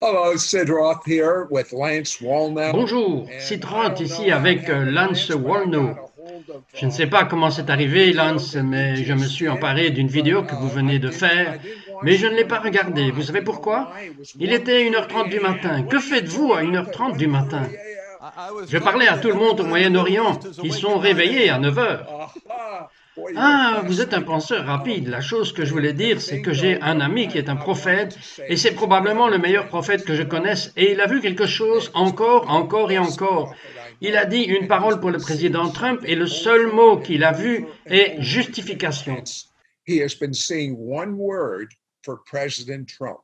Hello, Sid Roth here with Lance Wallnau. Bonjour, Sid Roth ici avec Lance Wallnau. Je ne sais pas comment c'est arrivé, Lance, mais je me suis emparé d'une vidéo que vous venez de faire, mais je ne l'ai pas regardée. Vous savez pourquoi? Il était 1h30 du matin. Que faites-vous à 1h30 du matin? Je parlais à tout le monde au Moyen-Orient, qui sont réveillés à 9h. Ah, vous êtes un penseur rapide. La chose que je voulais dire, c'est que j'ai un ami qui est un prophète, et c'est probablement le meilleur prophète que je connaisse, et il a vu quelque chose encore, encore et encore. Il a dit une parole pour le président Trump, et le seul mot qu'il a vu est justification. He has been seeing one word for President Trump,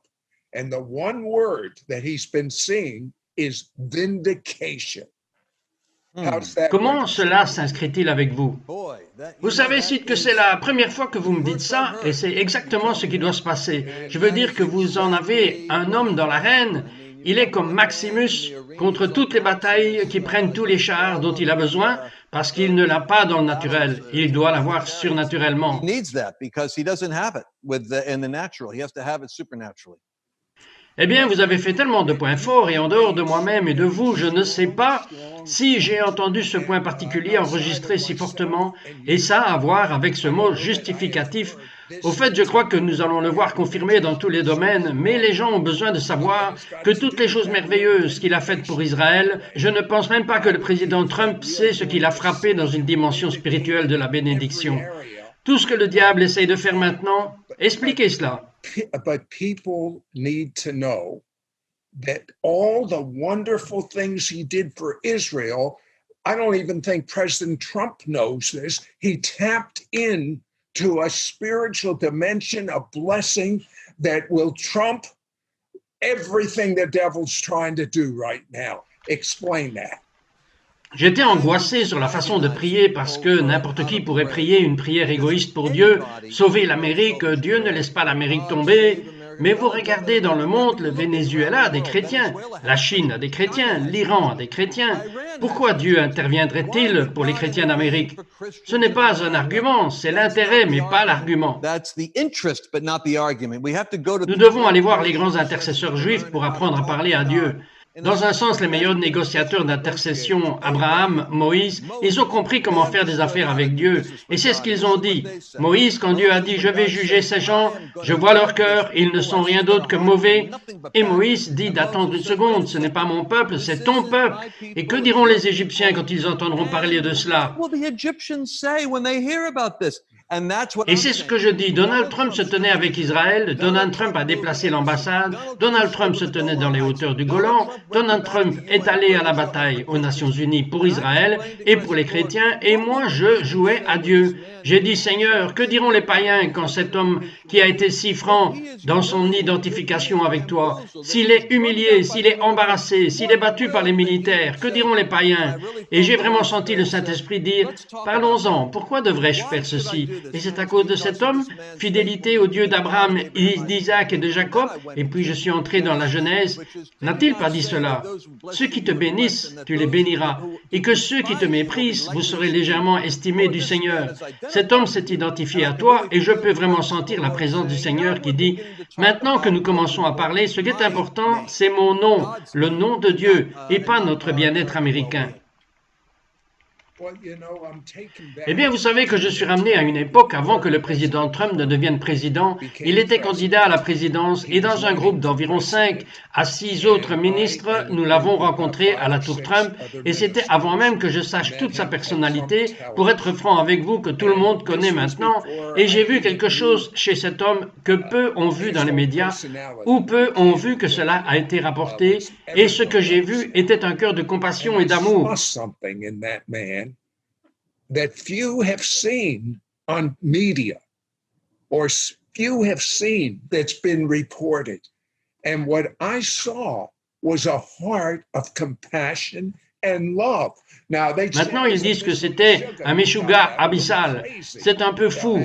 and the one word that he's been seeing is vindication. Comment cela s'inscrit-il avec vous? Vous savez, Sid, que c'est la première fois que vous me dites ça, et c'est exactement ce qui doit se passer. Je veux dire que vous en avez un homme dans l'arène. Il est comme Maximus contre toutes les batailles qui prennent tous les chars dont il a besoin, parce qu'il ne l'a pas dans le naturel. Il doit l'avoir surnaturellement. Eh bien, vous avez fait tellement de points forts, et en dehors de moi-même et de vous, je ne sais pas si j'ai entendu ce point particulier enregistré si fortement, et ça a à voir avec ce mot justificatif. Au fait, je crois que nous allons le voir confirmé dans tous les domaines, mais les gens ont besoin de savoir que toutes les choses merveilleuses qu'il a faites pour Israël, je ne pense même pas que le président Trump sait ce qu'il a frappé dans une dimension spirituelle de la bénédiction. Tout ce que le diable essaye de faire maintenant, expliquez cela. But people need to know that all the wonderful things he did for Israel, I don't even think President Trump knows this. He tapped into a spiritual dimension of blessing that will trump everything the devil's trying to do right now. Explain that. J'étais angoissé sur la façon de prier parce que n'importe qui pourrait prier une prière égoïste pour Dieu, sauver l'Amérique, Dieu ne laisse pas l'Amérique tomber. Mais vous regardez dans le monde, le Venezuela a des chrétiens, la Chine a des chrétiens, l'Iran a des chrétiens. Pourquoi Dieu interviendrait-il pour les chrétiens d'Amérique? Ce n'est pas un argument, c'est l'intérêt, mais pas l'argument. Nous devons aller voir les grands intercesseurs juifs pour apprendre à parler à Dieu. Dans un sens, les meilleurs négociateurs d'intercession, Abraham, Moïse, ils ont compris comment faire des affaires avec Dieu. Et c'est ce qu'ils ont dit. Moïse, quand Dieu a dit « Je vais juger ces gens, je vois leur cœur, ils ne sont rien d'autre que mauvais ». Et Moïse dit d'attendre une seconde, ce n'est pas mon peuple, c'est ton peuple. Et que diront les Égyptiens quand ils entendront parler de cela? Et c'est ce que je dis. Donald Trump se tenait avec Israël, Donald Trump a déplacé l'ambassade, Donald Trump se tenait dans les hauteurs du Golan, Donald Trump est allé à la bataille aux Nations Unies pour Israël et pour les chrétiens, et moi je jouais à Dieu. J'ai dit, Seigneur, que diront les païens quand cet homme qui a été si franc dans son identification avec toi, s'il est humilié, s'il est embarrassé, s'il est battu par les militaires, que diront les païens? Et j'ai vraiment senti le Saint-Esprit dire, parlons-en, pourquoi devrais-je faire ceci? Et c'est à cause de cet homme, fidélité au Dieu d'Abraham, d'Isaac et de Jacob, et puis je suis entré dans la Genèse. N'a-t-il pas dit cela? Ceux qui te bénissent, tu les béniras, et que ceux qui te méprisent, vous serez légèrement estimés du Seigneur. Cet homme s'est identifié à toi, et je peux vraiment sentir la présence du Seigneur qui dit, maintenant que nous commençons à parler, ce qui est important, c'est mon nom, le nom de Dieu, et pas notre bien-être américain. Eh bien, vous savez que je suis ramené à une époque avant que le président Trump ne devienne président. Il était candidat à la présidence et dans un groupe d'environ 5 à 6 autres ministres, nous l'avons rencontré à la Tour Trump et c'était avant même que je sache toute sa personnalité, pour être franc avec vous, que tout le monde connaît maintenant. Et j'ai vu quelque chose chez cet homme que peu ont vu dans les médias ou peu ont vu que cela a été rapporté. Et ce que j'ai vu était un cœur de compassion et d'amour. That few have seen on media or few have seen that's been reported. And what I saw was a heart of compassion and love. Maintenant, ils disent que c'était un Meshuggah abyssal. C'est un peu fou,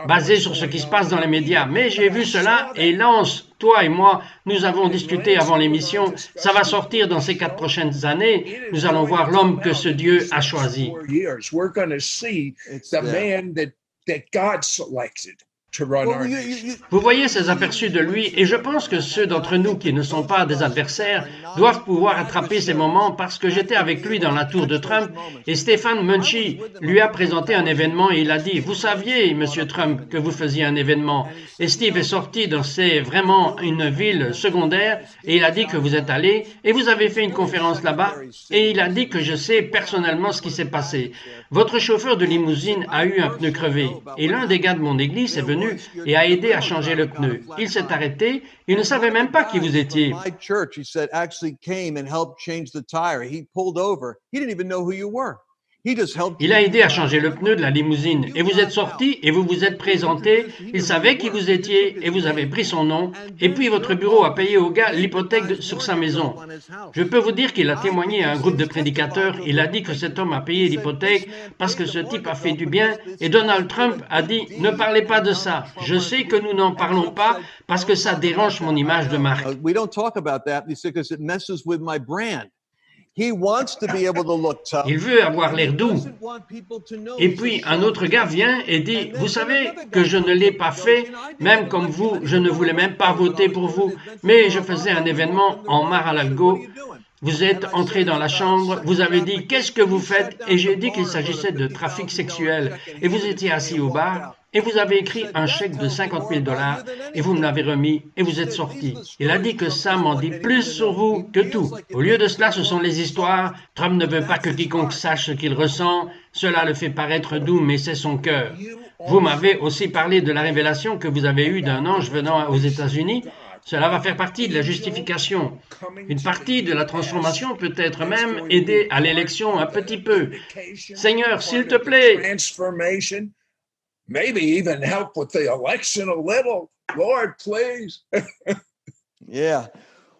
basé sur ce qui se passe dans les médias. Mais j'ai vu cela et Lance, toi et moi, nous avons discuté avant l'émission. Ça va sortir dans ces 4 prochaines années. Nous allons voir l'homme que ce Dieu a choisi. to run our nation. Vous voyez ces aperçus de lui, et je pense que ceux d'entre nous qui ne sont pas des adversaires doivent pouvoir attraper ces moments parce que j'étais avec lui dans la tour de Trump et Stéphane Munchie lui a présenté un événement et il a dit « Vous saviez, Monsieur Trump, que vous faisiez un événement ?» Et Steve est sorti dans vraiment une ville secondaire et il a dit que vous êtes allé et vous avez fait une conférence là-bas et il a dit que je sais personnellement ce qui s'est passé. Votre chauffeur de limousine a eu un pneu crevé et l'un des gars de mon église est venu et a aidé à changer le pneu. Il s'est arrêté, il ne savait même pas qui vous étiez. Il a aidé à changer le pneu de la limousine et vous êtes sorti et vous vous êtes présenté, il savait qui vous étiez et vous avez pris son nom et puis votre bureau a payé au gars l'hypothèque sur sa maison. Je peux vous dire qu'il a témoigné à un groupe de prédicateurs, il a dit que cet homme a payé l'hypothèque parce que ce type a fait du bien et Donald Trump a dit « Ne parlez pas de ça, je sais que nous n'en parlons pas parce que ça dérange mon image de marque. » Il veut avoir l'air doux. Et puis un autre gars vient et dit « Vous savez que je ne l'ai pas fait, même comme vous, je ne voulais même pas voter pour vous, mais je faisais un événement en Mar-a-Lago. Vous êtes entré dans la chambre, vous avez dit « Qu'est-ce que vous faites ?» Et j'ai dit qu'il s'agissait de trafic sexuel. Et vous étiez assis au bar. Et vous avez écrit un chèque de 50 000 $ et vous me l'avez remis et vous êtes sorti. Il a dit que ça m'en dit plus sur vous que tout. Au lieu de cela, ce sont les histoires. Trump ne veut pas que quiconque sache ce qu'il ressent. Cela le fait paraître doux, mais c'est son cœur. Vous m'avez aussi parlé de la révélation que vous avez eue d'un ange venant aux États-Unis. Cela va faire partie de la justification. Une partie de la transformation peut être même aider à l'élection un petit peu. Seigneur, s'il te plaît. Maybe even help with the election a little. Lord, please. Yeah.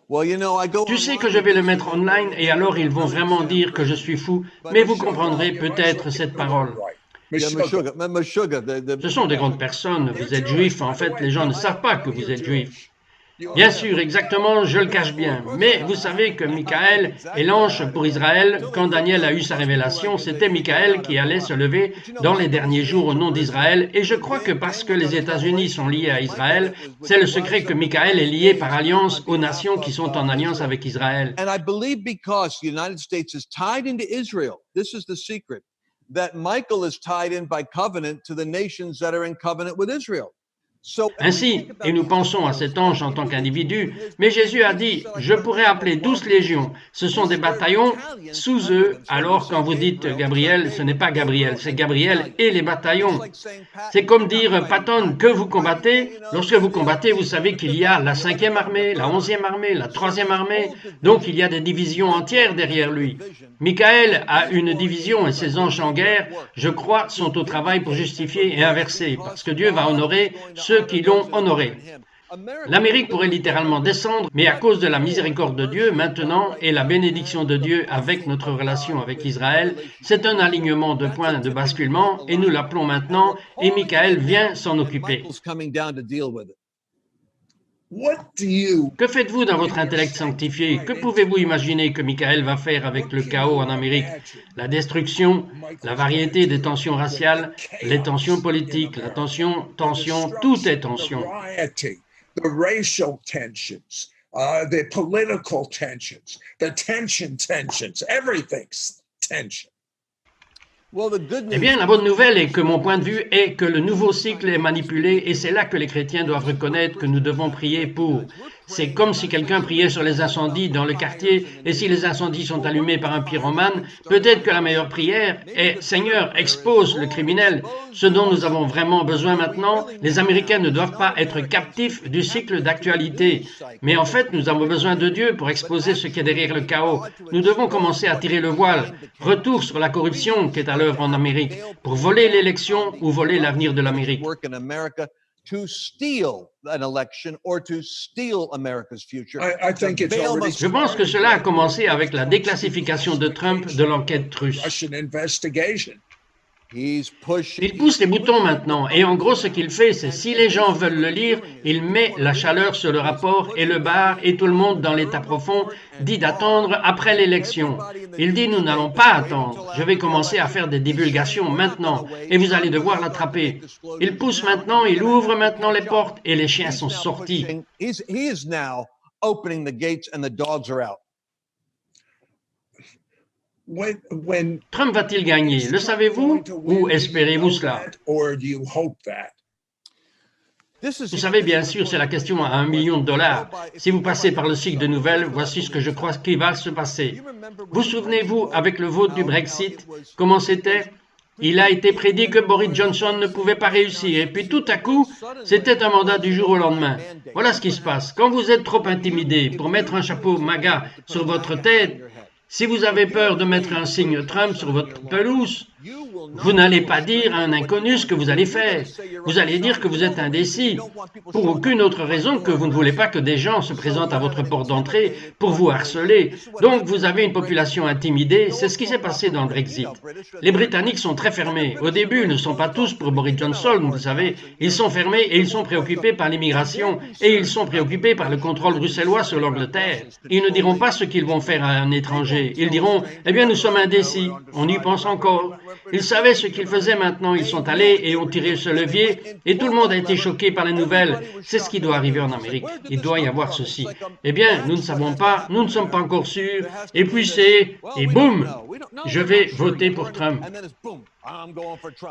Well, you know, I go. Tu sais que je vais le mettre online et alors ils vont vraiment dire que je suis fou, mais vous comprendrez peut-être cette parole. Ce sont des grandes personnes, vous êtes juif, en fait les gens ne savent pas que vous êtes juif. Bien sûr, exactement, je le cache bien. Mais vous savez que Michaël est l'ange pour Israël. Quand Daniel a eu sa révélation, c'était Michaël qui allait se lever dans les derniers jours au nom d'Israël. Et je crois que parce que les États-Unis sont liés à Israël, c'est le secret que Michaël est lié par alliance aux nations qui sont en alliance avec Israël. And I believe because the United States is tied into Israel, this is the secret, that Michael is tied in by covenant to the nations that are in covenant with Israel. Ainsi, et nous pensons à cet ange en tant qu'individu, mais Jésus a dit, je pourrais appeler 12 légions, ce sont des bataillons sous eux, alors quand vous dites Gabriel, ce n'est pas Gabriel, c'est Gabriel et les bataillons. C'est comme dire, Patton, que vous combattez, lorsque vous combattez, vous savez qu'il y a la 5e armée, la 11e armée, la 3e armée, donc il y a des divisions entières derrière lui. Michaël a une division et ses anges en guerre, je crois, sont au travail pour justifier et inverser, parce que Dieu va honorer ceux qui l'ont honoré. L'Amérique pourrait littéralement descendre, mais à cause de la miséricorde de Dieu, maintenant, et la bénédiction de Dieu avec notre relation avec Israël, c'est un alignement de points de basculement, et nous l'appelons maintenant, et Michaël vient s'en occuper. Que faites-vous dans votre intellect sanctifié? Que pouvez-vous imaginer que Michaël va faire avec le chaos en Amérique? La destruction, la variété des tensions raciales, les tensions politiques, la tension, tout est tension. The racial tensions, the political tensions, the tensions, everything's tension. Eh bien, la bonne nouvelle est que mon point de vue est que le nouveau cycle est manipulé et c'est là que les chrétiens doivent reconnaître que nous devons prier pour. C'est comme si quelqu'un priait sur les incendies dans le quartier et si les incendies sont allumés par un pyromane, peut-être que la meilleure prière est « Seigneur, expose le criminel ». Ce dont nous avons vraiment besoin maintenant, les Américains ne doivent pas être captifs du cycle d'actualité. Mais en fait, nous avons besoin de Dieu pour exposer ce qui est derrière le chaos. Nous devons commencer à tirer le voile. Retour sur la corruption qui est à l'œuvre en Amérique, pour voler l'élection ou voler l'avenir de l'Amérique. Je pense que cela a commencé avec la déclassification de Trump de l'enquête russe. Il pousse les boutons maintenant et en gros ce qu'il fait c'est si les gens veulent le lire, il met la chaleur sur le rapport et le bar et tout le monde dans l'état profond dit d'attendre après l'élection. Il dit nous n'allons pas attendre, je vais commencer à faire des divulgations maintenant et vous allez devoir l'attraper. Il pousse maintenant, il ouvre maintenant les portes et les chiens sont sortis. Trump va-t-il gagner? Le savez-vous ou espérez-vous cela? Vous savez, bien sûr, c'est la question à $1 million. Si vous passez par le cycle de nouvelles, voici ce que je crois qui va se passer. Vous souvenez-vous, avec le vote du Brexit, comment c'était? Il a été prédit que Boris Johnson ne pouvait pas réussir. Et puis tout à coup, c'était un mandat du jour au lendemain. Voilà ce qui se passe. Quand vous êtes trop intimidé pour mettre un chapeau MAGA sur votre tête, si vous avez peur de mettre un signe Trump sur votre pelouse, vous n'allez pas dire à un inconnu ce que vous allez faire. Vous allez dire que vous êtes indécis, pour aucune autre raison que vous ne voulez pas que des gens se présentent à votre porte d'entrée pour vous harceler. Donc vous avez une population intimidée, c'est ce qui s'est passé dans le Brexit. Les Britanniques sont très fermés. Au début, ils ne sont pas tous pour Boris Johnson, vous savez. Ils sont fermés et ils sont préoccupés par l'immigration et ils sont préoccupés par le contrôle bruxellois sur l'Angleterre. Ils ne diront pas ce qu'ils vont faire à un étranger. Ils diront, eh bien nous sommes indécis, on y pense encore. Ils savaient ce qu'ils faisaient maintenant, ils sont allés et ont tiré ce levier et tout le monde a été choqué par les nouvelles. C'est ce qui doit arriver en Amérique. Il doit y avoir ceci. Eh bien, nous ne savons pas, nous ne sommes pas encore sûrs, et puis c'est, et boum, je vais voter pour Trump.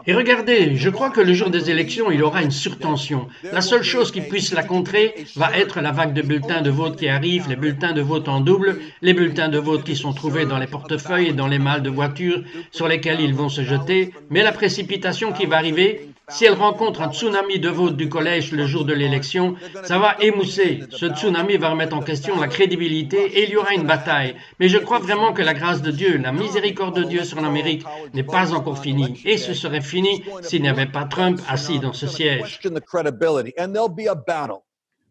Et regardez, je crois que le jour des élections, il y aura une surtension. La seule chose qui puisse la contrer va être la vague de bulletins de vote qui arrive, les bulletins de vote en double, les bulletins de vote qui sont trouvés dans les portefeuilles et dans les malles de voitures sur lesquels ils vont se jeter. Mais la précipitation qui va arriver, si elle rencontre un tsunami de vote du collège le jour de l'élection, ça va émousser. Ce tsunami va remettre en question la crédibilité et il y aura une bataille. Mais je crois vraiment que la grâce de Dieu, la miséricorde de Dieu sur l'Amérique n'est pas encore finie. Et ce serait fini s'il n'y avait pas Trump assis dans ce siège.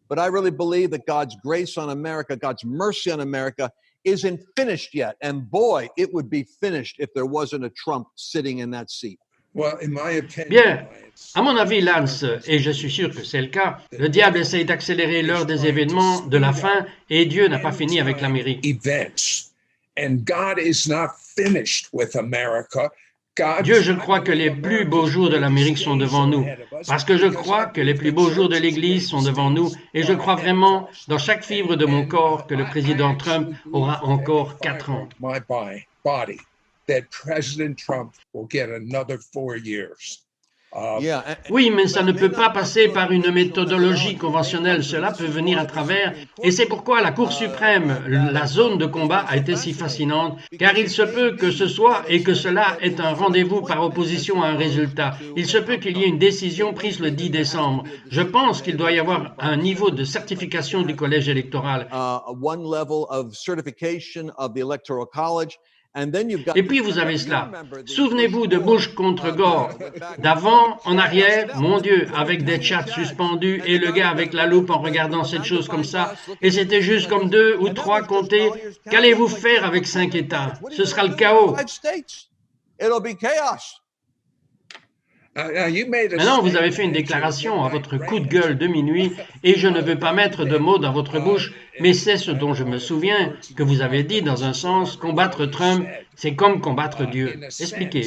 But I really believe that God's grace on America, God's mercy on America isn't finished yet. And boy, it would be finished if there wasn't a Trump sitting in that seat. Bien, à mon avis, Lance, et je suis sûr que c'est le cas, le diable essaye d'accélérer l'heure des événements de la fin et Dieu n'a pas fini avec l'Amérique. Dieu, je crois que les plus beaux jours de l'Amérique sont devant nous, parce que je crois que les plus beaux jours de l'Église sont devant nous, et je crois vraiment, dans chaque fibre de mon corps, que le président Trump aura encore 4 ans. That President Trump will get another 4 years. Oui, mais ça ne peut pas passer par une méthodologie conventionnelle. Cela peut venir à travers. Et c'est pourquoi la Cour suprême, la zone de combat a été si fascinante, car il se peut que ce soit et que cela est un rendez-vous par opposition à un résultat. Il se peut qu'il y ait une décision prise le 10 décembre. Je pense qu'il doit y avoir un niveau de certification du collège électoral. Et puis vous avez cela. Souvenez-vous de Bush contre Gore. D'avant, en arrière, mon Dieu, avec des chats suspendus et le gars avec la loupe en regardant cette chose comme ça. Et c'était juste comme 2 ou 3 comptés. Qu'allez-vous faire avec 5 États? Ce sera le chaos. Maintenant, vous avez fait une déclaration à votre coup de gueule de minuit et je ne veux pas mettre de mots dans votre bouche, mais c'est ce dont je me souviens que vous avez dit dans un sens, combattre Trump, c'est comme combattre Dieu. Expliquez.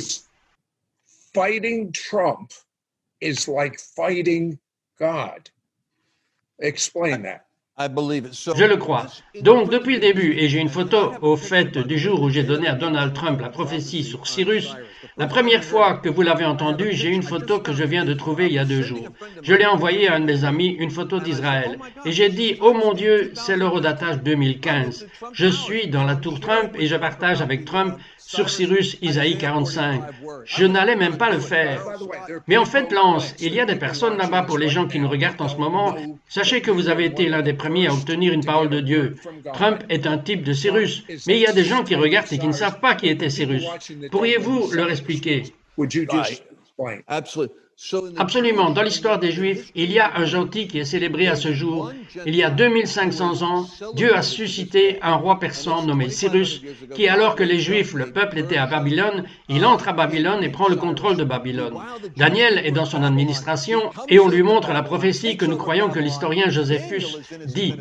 Fighting Trump is like fighting God. Explain that. Je le crois. Donc, depuis le début, et j'ai une photo au fait du jour où j'ai donné à Donald Trump la prophétie sur Cyrus, la première fois que vous l'avez entendu, j'ai une photo que je viens de trouver il y a 2 jours. Je l'ai envoyée à un de mes amis, une photo d'Israël. Et j'ai dit, oh mon Dieu, c'est l'Eurodatage 2015. Je suis dans la tour Trump et je partage avec Trump sur Cyrus Isaïe 45. Je n'allais même pas le faire. Mais en fait, Lance, il y a des personnes là-bas pour les gens qui nous regardent en ce moment. Sachez que vous avez été l'un des premiers à obtenir une parole de Dieu. Trump est un type de Cyrus, mais il y a des gens qui regardent et qui ne savent pas qui était Cyrus. Pourriez-vous leur expliquer? Absolutely. Absolument. Dans l'histoire des Juifs, il y a un gentil qui est célébré à ce jour. Il y a 2500 ans, Dieu a suscité un roi persan nommé Cyrus, qui, alors que les Juifs, le peuple, était à Babylone, il entre à Babylone et prend le contrôle de Babylone. Daniel est dans son administration et on lui montre la prophétie que nous croyons que l'historien Joséphus dit.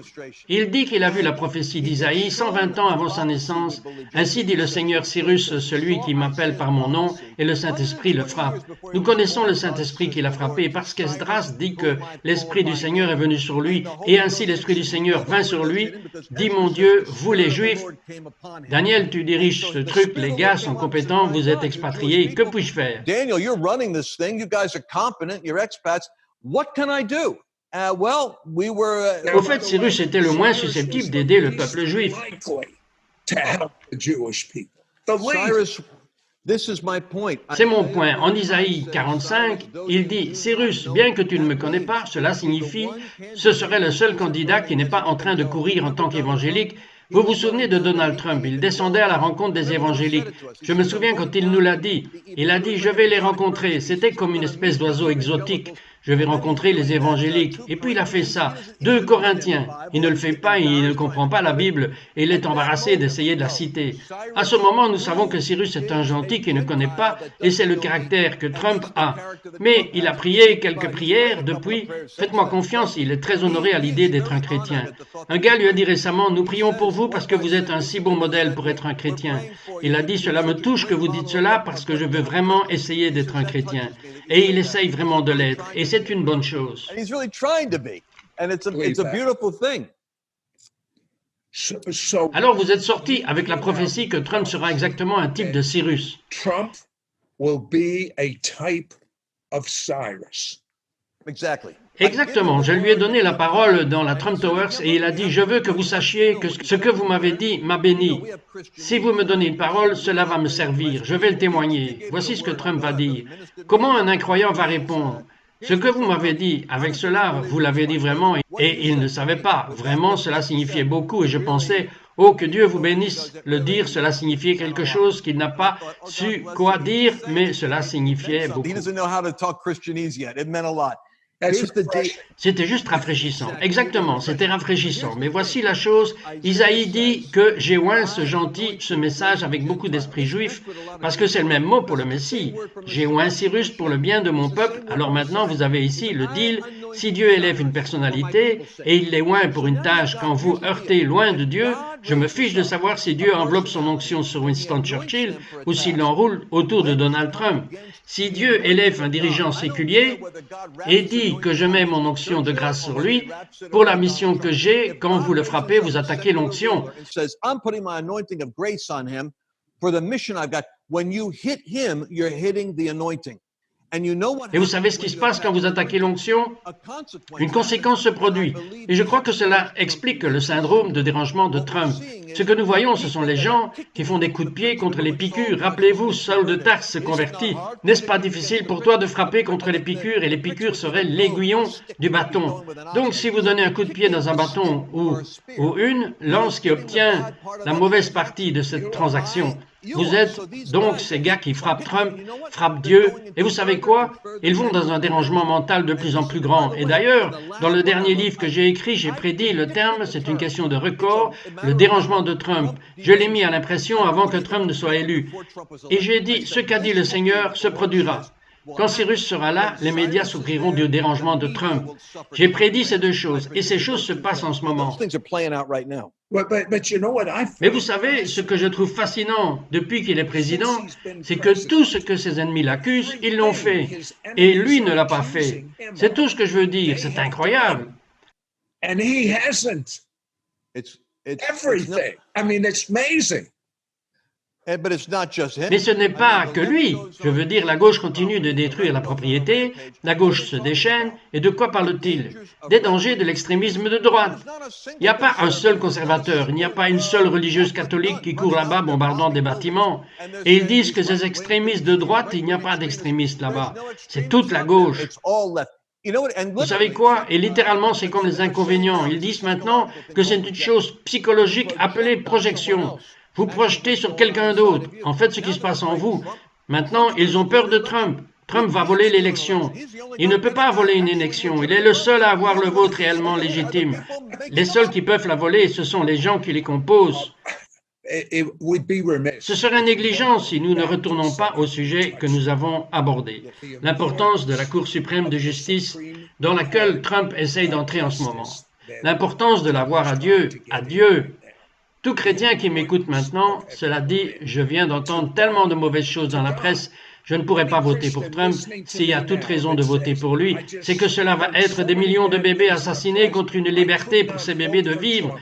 Il dit qu'il a vu la prophétie d'Isaïe 120 ans avant sa naissance. Ainsi dit le Seigneur Cyrus, celui qui m'appelle par mon nom, et le Saint-Esprit le frappe. Nous connaissons le Saint-Esprit qui l'a frappé, parce qu'Esdras dit que l'Esprit du Seigneur est venu sur lui, et ainsi l'Esprit du Seigneur vint sur lui, dit mon Dieu, vous les Juifs, Daniel, tu diriges ce truc, les gars sont compétents, vous êtes expatriés, que puis-je faire? Daniel, you're running this thing, you guys are competent, you're expats, what can I do? Au fait, Cyrus était le moins susceptible d'aider le peuple juif. C'est mon point. En Isaïe 45, il dit « Cyrus, bien que tu ne me connais pas, cela signifie ce serait le seul candidat qui n'est pas en train de courir en tant qu'évangélique. Vous vous souvenez de Donald Trump, il descendait à la rencontre des évangéliques. Je me souviens quand il nous l'a dit. Il a dit « Je vais les rencontrer ». C'était comme une espèce d'oiseau exotique. Je vais rencontrer les évangéliques. Et puis il a fait ça. 2 Corinthiens. Il ne le fait pas, il ne comprend pas la Bible et il est embarrassé d'essayer de la citer. À ce moment, nous savons que Cyrus est un gentil qui ne connaît pas et c'est le caractère que Trump a. Mais il a prié quelques prières depuis. Faites-moi confiance, il est très honoré à l'idée d'être un chrétien. Un gars lui a dit récemment, nous prions pour vous parce que vous êtes un si bon modèle pour être un chrétien. Il a dit, cela me touche que vous dites cela parce que je veux vraiment essayer d'être un chrétien. Et il essaye vraiment de l'être. Et c'est une bonne chose. Alors vous êtes sorti avec la prophétie que Trump sera exactement un type de Cyrus. Trump will be a type of Cyrus. Exactement. Je lui ai donné la parole dans la Trump Towers et il a dit « Je veux que vous sachiez que ce que vous m'avez dit m'a béni. Si vous me donnez une parole, cela va me servir. Je vais le témoigner. » Voici ce que Trump va dire. Comment un incroyant va répondre? Ce que vous m'avez dit, avec cela, vous l'avez dit vraiment, et il ne savait pas. Vraiment, cela signifiait beaucoup, et je pensais, oh, que Dieu vous bénisse. Le dire, cela signifiait quelque chose qu'il n'a pas su quoi dire, mais cela signifiait beaucoup. C'était juste rafraîchissant. Exactement, c'était rafraîchissant. Mais voici la chose, Isaïe dit que j'ai oint ce gentil, ce message avec beaucoup d'esprit juif, parce que c'est le même mot pour le Messie. J'ai oint Cyrus pour le bien de mon peuple. Alors maintenant, vous avez ici le deal. Si Dieu élève une personnalité et il les oint pour une tâche quand vous heurtez loin de Dieu, je me fiche de savoir si Dieu enveloppe son onction sur Winston Churchill ou s'il l'enroule autour de Donald Trump. Si Dieu élève un dirigeant séculier et dit que je mets mon onction de grâce sur lui, pour la mission que j'ai, quand vous le frappez, vous attaquez l'onction. Et vous savez ce qui se passe quand vous attaquez l'onction? Une conséquence se produit. Et je crois que cela explique le syndrome de dérangement de Trump. Ce que nous voyons, ce sont les gens qui font des coups de pied contre les piqûres. Rappelez-vous, Saul de Tarse se convertit. N'est-ce pas difficile pour toi de frapper contre les piqûres? Et les piqûres seraient l'aiguillon du bâton. Donc, si vous donnez un coup de pied dans un bâton ou une lance qui obtient la mauvaise partie de cette transaction, vous êtes donc ces gars qui frappent Trump, frappent Dieu, et vous savez quoi? Ils vont dans un dérangement mental de plus en plus grand. Et d'ailleurs, dans le dernier livre que j'ai écrit, j'ai prédit le terme, c'est une question de record, le dérangement de Trump. Je l'ai mis à l'impression avant que Trump ne soit élu. Et j'ai dit, ce qu'a dit le Seigneur se produira. Quand Cyrus sera là, les médias souffriront du dérangement de Trump. J'ai prédit ces deux choses, et ces choses se passent en ce moment. Mais vous savez, ce que je trouve fascinant depuis qu'il est président, c'est que tout ce que ses ennemis l'accusent, ils l'ont fait. Et lui ne l'a pas fait. C'est tout ce que je veux dire. C'est incroyable. And he hasn't. Everything. I mean, it's amazing. Mais ce n'est pas que lui. Je veux dire, la gauche continue de détruire la propriété, la gauche se déchaîne, et de quoi parle-t-il? Des dangers de l'extrémisme de droite. Il n'y a pas un seul conservateur, il n'y a pas une seule religieuse catholique qui court là-bas bombardant des bâtiments. Et ils disent que ces extrémistes de droite, il n'y a pas d'extrémistes là-bas. C'est toute la gauche. Vous savez quoi? Et littéralement, c'est comme les inconvénients. Ils disent maintenant que c'est une chose psychologique appelée projection. Vous projetez sur quelqu'un d'autre. En fait, ce qui se passe en vous. Maintenant, ils ont peur de Trump. Trump va voler l'élection. Il ne peut pas voler une élection. Il est le seul à avoir le vote réellement légitime. Les seuls qui peuvent la voler, ce sont les gens qui les composent. Ce serait négligent si nous ne retournons pas au sujet que nous avons abordé, l'importance de la Cour suprême de justice dans laquelle Trump essaye d'entrer en ce moment, l'importance de la voir à Dieu, à Dieu. Tout chrétien qui m'écoute maintenant, cela dit, je viens d'entendre tellement de mauvaises choses dans la presse, je ne pourrais pas voter pour Trump s'il y a toute raison de voter pour lui, c'est que cela va être des millions de bébés assassinés contre une liberté pour ces bébés de vivre.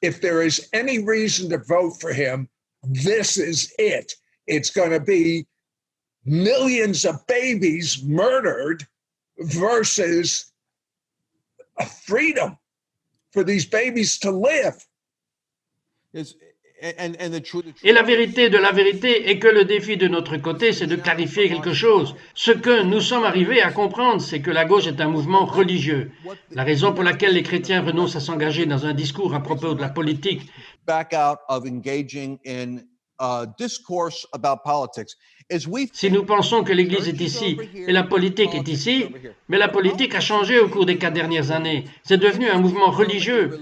If there is any reason to vote for him, this is it. It's going to be millions of babies murdered versus a freedom for these babies to live. Et la vérité de la vérité est que le défi de notre côté, c'est de clarifier quelque chose. Ce que nous sommes arrivés à comprendre, c'est que la gauche est un mouvement religieux. La raison pour laquelle les chrétiens renoncent à s'engager dans un discours à propos de la politique, si nous pensons que l'Église est ici et la politique est ici, mais la politique a changé au cours des 4 dernières années. C'est devenu un mouvement religieux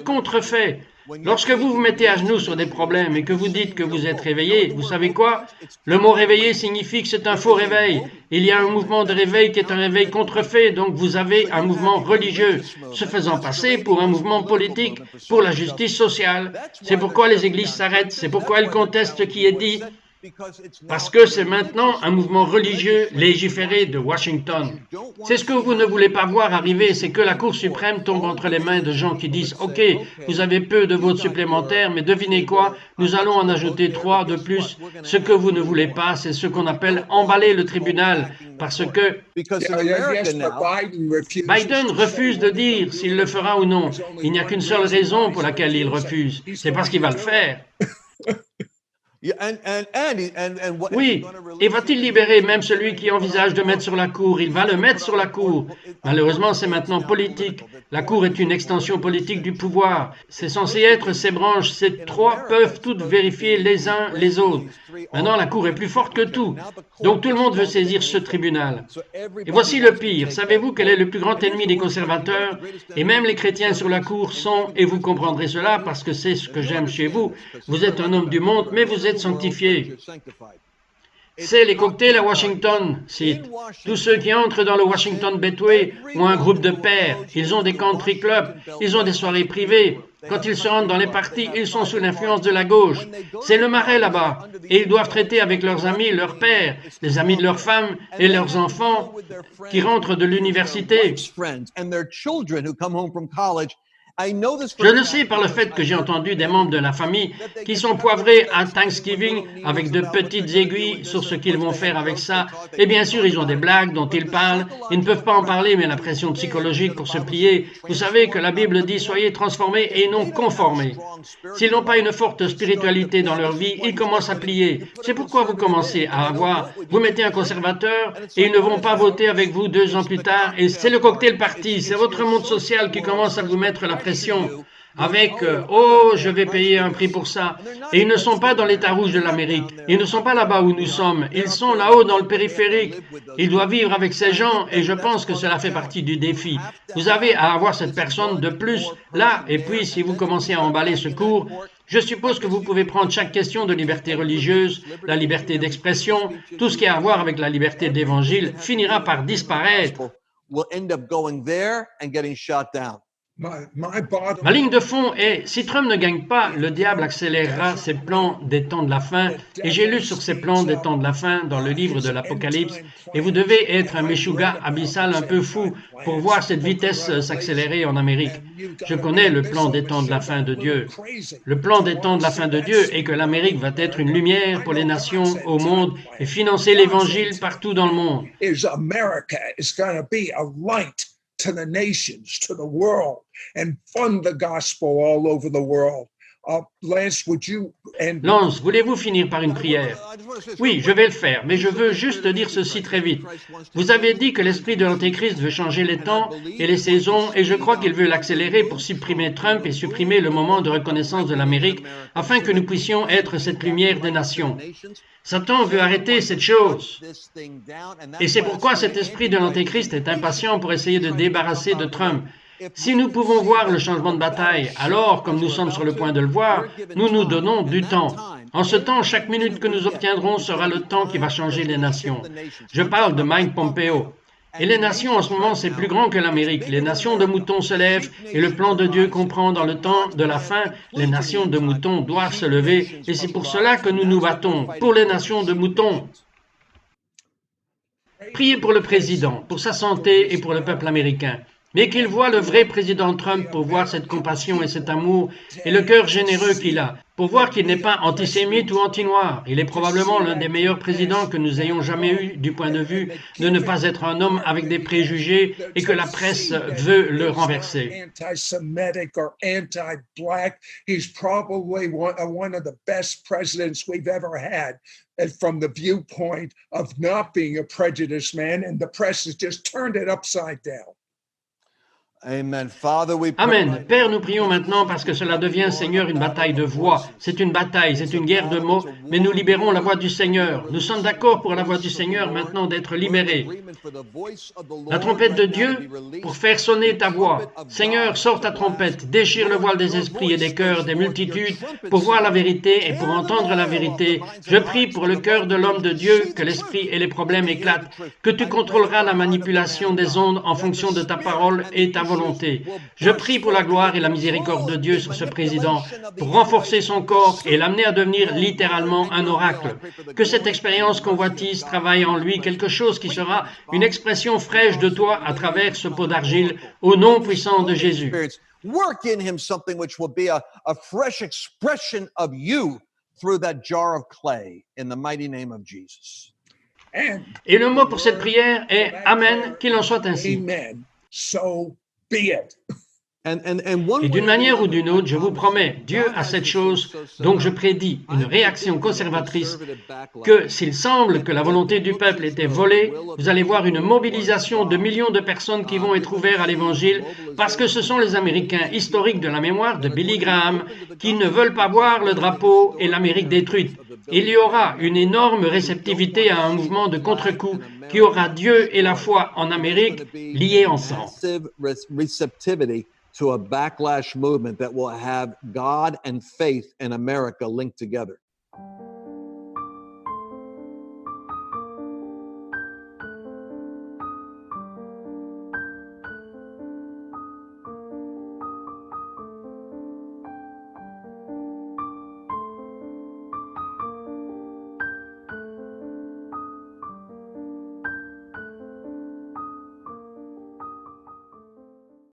contrefait. Lorsque vous vous mettez à genoux sur des problèmes et que vous dites que vous êtes réveillé, vous savez quoi? Le mot réveillé signifie que c'est un faux réveil. Il y a un mouvement de réveil qui est un réveil contrefait, donc vous avez un mouvement religieux, se faisant passer pour un mouvement politique, pour la justice sociale. C'est pourquoi les églises s'arrêtent, c'est pourquoi elles contestent ce qui est dit. Parce que c'est maintenant un mouvement religieux légiféré de Washington. C'est ce que vous ne voulez pas voir arriver, c'est que la Cour suprême tombe entre les mains de gens qui disent « Ok, vous avez peu de votes supplémentaires, mais devinez quoi, nous allons en ajouter 3 de plus. Ce que vous ne voulez pas, c'est ce qu'on appelle emballer le tribunal, parce que Biden refuse de dire s'il le fera ou non. Il n'y a qu'une seule raison pour laquelle il refuse, c'est parce qu'il va le faire. » Oui, et va-t-il libérer même celui qui envisage de mettre sur la cour? Il va le mettre sur la cour. Malheureusement, c'est maintenant politique. La cour est une extension politique du pouvoir. C'est censé être ces branches. Ces 3 peuvent toutes vérifier les uns les autres. Maintenant, la cour est plus forte que tout. Donc tout le monde veut saisir ce tribunal. Et voici le pire. Savez-vous quel est le plus grand ennemi des conservateurs? Et même les chrétiens sur la cour sont, et vous comprendrez cela parce que c'est ce que j'aime chez vous, vous êtes un homme du monde, mais vous êtes sanctifié. C'est les cocktails à Washington, cite. Tous ceux qui entrent dans le Washington Betway ont un groupe de pairs. Ils ont des country clubs, ils ont des soirées privées. Quand ils se rendent dans les parties, ils sont sous l'influence de la gauche. C'est le marais là-bas. Et ils doivent traiter avec leurs amis, leurs pères, les amis de leurs femmes et leurs enfants qui rentrent de l'université. Je le sais par le fait que j'ai entendu des membres de la famille qui sont poivrés à Thanksgiving avec de petites aiguilles sur ce qu'ils vont faire avec ça. Et bien sûr, ils ont des blagues dont ils parlent. Ils ne peuvent pas en parler, mais la pression psychologique pour se plier. Vous savez que la Bible dit « Soyez transformés et non conformés ». S'ils n'ont pas une forte spiritualité dans leur vie, ils commencent à plier. C'est pourquoi vous commencez à avoir... Vous mettez un conservateur et ils ne vont pas voter avec vous 2 ans plus tard. Et c'est le cocktail party. C'est votre monde social qui commence à vous mettre la pression avec « Oh, je vais payer un prix pour ça ». Et ils ne sont pas dans l'état rouge de l'Amérique. Ils ne sont pas là-bas où nous sommes. Ils sont là-haut dans le périphérique. Ils doivent vivre avec ces gens et je pense que cela fait partie du défi. Vous avez à avoir cette personne de plus là. Et puis, si vous commencez à emballer ce cours, je suppose que vous pouvez prendre chaque question de liberté religieuse, la liberté d'expression, tout ce qui a à voir avec la liberté d'évangile finira par disparaître. Ma ligne de fond est, si Trump ne gagne pas, le diable accélérera ses plans des temps de la fin, et j'ai lu sur ces plans des temps de la fin dans le livre de l'Apocalypse, et vous devez être un meshuga abyssal un peu fou pour voir cette vitesse s'accélérer en Amérique. Je connais le plan des temps de la fin de Dieu. Le plan des temps de la fin de Dieu est que l'Amérique va être une lumière pour les nations au monde et financer l'Évangile partout dans le monde. To the nations, to the world, and fund the gospel all over the world. Lance, would you end? Lance, voulez-vous finir par une prière? Oui, je vais le faire, mais je veux juste dire ceci très vite. Vous avez dit que l'esprit de l'Antéchrist veut changer les temps et les saisons, et je crois qu'il veut l'accélérer pour supprimer Trump et supprimer le moment de reconnaissance de l'Amérique, afin que nous puissions être cette lumière des nations. Satan veut arrêter cette chose. Et c'est pourquoi cet esprit de l'Antéchrist est impatient pour essayer de débarrasser de Trump. Si nous pouvons voir le changement de bataille, alors, comme nous sommes sur le point de le voir, nous nous donnons du temps. En ce temps, chaque minute que nous obtiendrons sera le temps qui va changer les nations. Je parle de Mike Pompeo. Et les nations, en ce moment, c'est plus grand que l'Amérique. Les nations de moutons se lèvent et le plan de Dieu comprend dans le temps de la fin, les nations de moutons doivent se lever et c'est pour cela que nous nous battons, pour les nations de moutons. Priez pour le président, pour sa santé et pour le peuple américain. Mais qu'il voit le vrai président Trump pour voir cette compassion et cet amour et le cœur généreux qu'il a, pour voir qu'il n'est pas antisémite ou anti-noir. Il est probablement l'un des meilleurs présidents que nous ayons jamais eu du point de vue de ne pas être un homme avec des préjugés et que la presse veut le renverser. Anti-Semitic or anti-black. He's probably one of the best presidents we've ever had. From the viewpoint of not being a prejudiced man, and the press has just turned it upside down. Amen. Father, we pray. Amen. Père, nous prions maintenant parce que cela devient, Seigneur, une bataille de voix. C'est une bataille, c'est une guerre de mots, mais nous libérons la voix du Seigneur. Nous sommes d'accord pour la voix du Seigneur maintenant d'être libérés. La trompette de Dieu pour faire sonner ta voix. Seigneur, sors ta trompette, déchire le voile des esprits et des cœurs des multitudes pour voir la vérité et pour entendre la vérité. Je prie pour le cœur de l'homme de Dieu, que l'esprit et les problèmes éclatent, que tu contrôleras la manipulation des ondes en fonction de ta parole et ta volonté. Je prie pour la gloire et la miséricorde de Dieu sur ce président, pour renforcer son corps et l'amener à devenir littéralement un oracle. Que cette expérience convoitise travaille en lui quelque chose qui sera une expression fraîche de toi à travers ce pot d'argile, au nom puissant de Jésus. Work in him something which will be a fresh expression of you through that jar of clay in the mighty name of Jesus. Et le mot pour cette prière est Amen, qu'il en soit ainsi. Amen. So be it. Et d'une manière ou d'une autre, je vous promets, Dieu a cette chose, donc je prédis une réaction conservatrice, que s'il semble que la volonté du peuple était volée, vous allez voir une mobilisation de millions de personnes qui vont être ouvertes à l'Évangile, parce que ce sont les Américains historiques de la mémoire de Billy Graham qui ne veulent pas voir le drapeau et l'Amérique détruite. Il y aura une énorme réceptivité à un mouvement de contre-coup qui aura Dieu et la foi en Amérique liés ensemble. To a backlash movement that will have God and faith in America linked together.